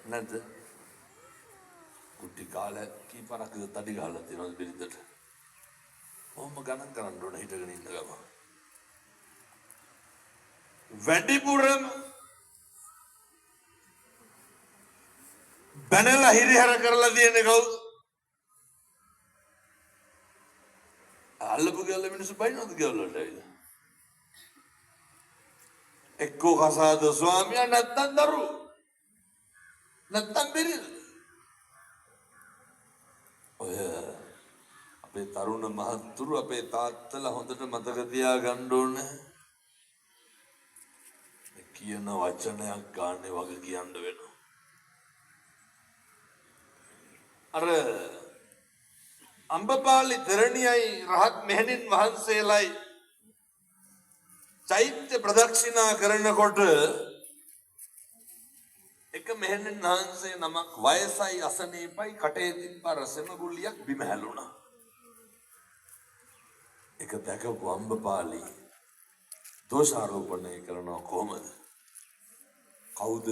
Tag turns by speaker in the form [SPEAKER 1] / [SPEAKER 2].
[SPEAKER 1] නැද්ද? කුටි කාලේ කීපරක් තඩි ගහලා තියෙනවද බිරිඳට? කොහොම ගණන් කරන්න ඕන හිටගෙන ඉන්න ගම. වැඩිපුරම බැනලා හිරිහැර කරලා තියෙන්නේ කවුද? අල්ලපු ගෙවල මිනිස්සු බයිනවද ගෙවල වලට ඇවිල්ලා? එක්කෝ කසාද ස්වාමියා නැත්තම් දරුවෝ. නැත්තම් බිරිඳ. ඔය අපේ තරුණ මහත්තුරු අපේ තාත්තලා හොඳට මතක තියාගන්න ඕනේ. කියන වචනයක් ගන්න වගේ කියන්න වෙනවා. අර අම්බපාලි තෙරණියයි රහත් මෙහෙණින් වහන්සේලායි චෛත්‍ය ප්‍රදක්ෂිනා කරනකොට එක මෙහෙණින් වහන්සේ නමක් වයසයි අසනීපයි කටේ තිබ්බ රසම ගුලියක් බිම හැලුණා. ඒක දැකපු අම්බපාලි දෝෂාරෝපණය කරනවා කොහමද? කවුද